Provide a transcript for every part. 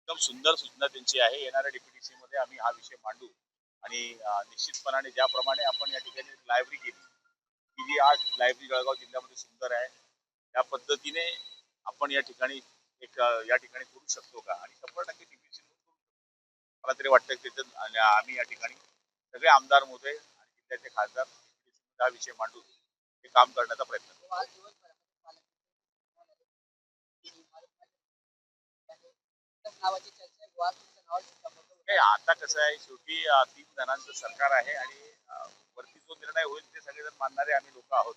एकदम सुंदर सूचना त्यांची आहे. येणाऱ्या डीपीटीसी मध्ये आम्ही हा विषय मांडू आणि निश्चितपणे ज्याप्रमाणे आपण या ठिकाणी लायब्ररी केली की जी आज लायब्ररी जळगाव जिल्ह्यामध्ये सुंदर आहे, त्या पद्धतीने आपण या ठिकाणी या ठिकाणी करू शकतो का आणि 100% डीपीटीसी मला तरी वाटतं की त्याच्यात आम्ही या ठिकाणी सगळे आमदार महोदय आणि जिल्ह्याचे खासदार हा विषय मांडून हे काम करण्याचा प्रयत्न करू. नाही, आता कसं आहे, शेवटी 3 जणांचं सरकार आहे आणि वरती जो निर्णय होईल ते सगळेजण मानणारे आम्ही लोक आहोत.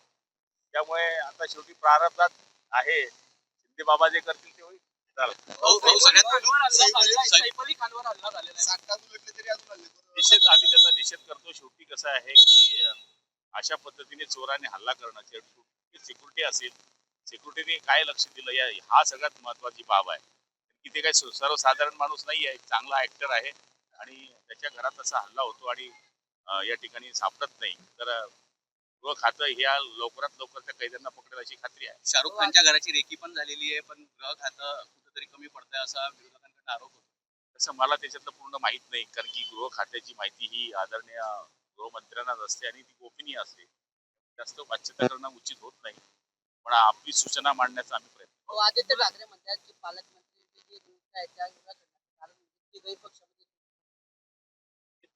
त्यामुळे आता शेवटी प्रारब्धात आहे, शिंदे बाबा जे करतील ते होईल. निषेध आम्ही त्याचा निषेध करतो. शेवटी कसं आहे की अशा पद्धतीने चोराने हल्ला करणं, सिक्युरिटी असेल, सिक्युरिटीने काय लक्ष दिलं हा सगळ्यात महत्वाची बाब आहे की ते काही सर्वसाधारण माणूस नाही आहे, चांगला ऍक्टर आहे आणि त्याच्या घरात असा हल्ला होतो आणि या ठिकाणी सापडत नाही. तर गृह खातं ह्या लवकरात लवकर त्या कैद्यांना पकडेल अशी खात्री आहे. शाहरुख खानच्या घराची रेकी पण झालेली आहे, पण गृह खातं कुठेतरी कमी पडतंय असा विरोधकांकडून आरोप होतो. तसं मला त्याच्यातलं पूर्ण माहित नाही, कारण की गृह खात्याची माहिती ही आदरणीय गृहमंत्र्यांनाच असते आणि ती गोपनीय असते. जास्त वाच्यता करणं उचित होत नाही, पण आपली सूचना मांडण्याचा आम्ही प्रयत्न. आदित्य ठाकरे म्हणतात की पालकमंत्री जी नियुक्त आहेत त्या गैरपक्षामध्ये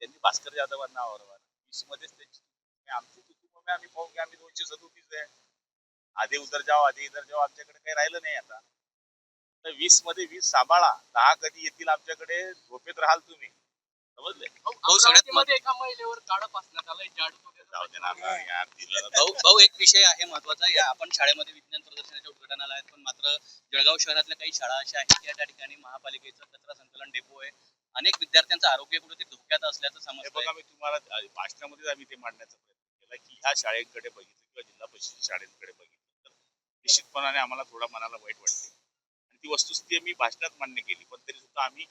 त्यांनी भास्कर जाधवांना आवडवा 20 मध्येच त्यांची आमची कुटुंब में आम्ही पाहू की आम्ही 237 आहे. आधी उतर जाओ आमच्याकडे काही राहिलं नाही आता. तर 20 मध्ये 20 सांभाळा, 10 कधी येतील आमच्याकडे, झोपेत राहाल तुम्ही, समजले. सगळ्यात एका महिलेवर काढा पासण्यात आलंय. जाऊ दे ना यार, दिलं भाऊ एक विषय आहे महत्वाचा. या आपण शाळेमध्ये विज्ञान प्रदर्शनाच्या उद्घाटनाला आहेत, पण मात्र जळगाव शहरातल्या काही शाळा अशा आहेत की त्या ठिकाणी महापालिकेचं कचरा संकलन डेपो आहे. अनेक विद्यार्थ्यांचं आरोग्य कुठेतरी धोक्यात असल्याचं समजतं. बघा, मी तुम्हाला भाषणामध्ये आम्ही ते मांडण्याचा प्रयत्न केला की ह्या शाळेकडे बघितलं किंवा जिल्हा परिषद शाळेकडे बघितलं तर निश्चितपणाने आम्हाला थोडा मनाला वाईट वाटते आणि ती वस्तुस्थिती मी भाषणात मान्य केली. पण तरी सुद्धा आम्ही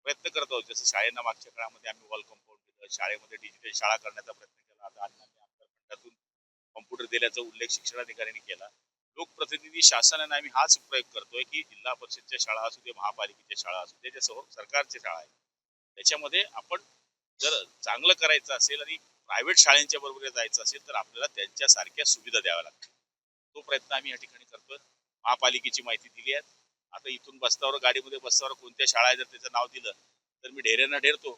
प्रयत्न करत आहोत. जसं शाळेना मागच्या काळामध्ये आम्ही वॉल कंपाऊंड केलं, शाळेमध्ये डिजिटल शाळा करण्याचा प्रयत्न केला. आता अण्णांनी आमदार फंडातून कॉम्प्युटर दिल्याचा उल्लेख शिक्षणाधिकाऱ्यांनी केला. लोकप्रतिनिधी शासनाने आम्ही हाच प्रयोग करतोय की जिल्हा परिषदच्या शाळा असू दे, महापालिकेच्या शाळा असू दे, ज्या सरकारच्या शाळा आहेत त्याच्यामध्ये आपण जर चांगलं करायचं असेल आणि प्रायव्हेट शाळांच्या बरोबर जायचं असेल तर आपल्याला त्यांच्यासारख्या सुविधा द्याव्या लागतील. तो प्रयत्न आम्ही या ठिकाणी करतोय. महापालिकेची माहिती दिली आहे. आता इथून बसतावर, गाडीमध्ये बसतावर कोणत्या शाळा आहे जर त्याचं नाव दिलं तर मी ढेऱ्यांना ढेरतो.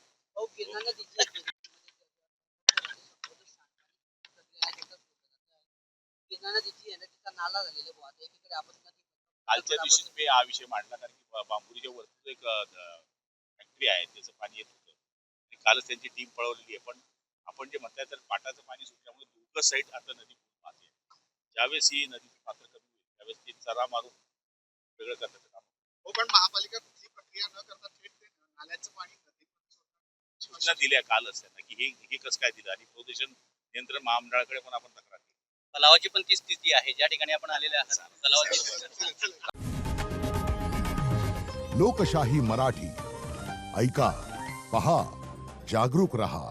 कालच्या दिवशीच मी हा विषय मांडला, कारण की बांबुरीच्या वरती एक फॅक्टरी आहे, त्याचं पाणी येत होतं आणि कालच त्यांची टीम पळवलेली आहे. पण आपण जे म्हणताय तर पाटाचं पाणी सुटल्यामुळे दुर्ग साईड आता नदी खूप पाहते. ज्यावेळेस ही नदीची पात्र कमी होईल त्यावेळेस ती चरा मारून वेगळं करण्याचं काम. हो, पण महापालिका कुठली प्रक्रिया न करता थेट नाल्याचं पाणी सूचना दिल्या कालच त्यांना की हे कसं काय दिलं आणि प्रदूषण नियंत्रण महामंडळाकडे पण आपण तक्रार केली. तलावाची पण ती स्थिती आहे ज्या ठिकाणी आपण आलेले आहात. तलावाची लोकशाही मराठी ऐका, पहा, जागरूक रहा.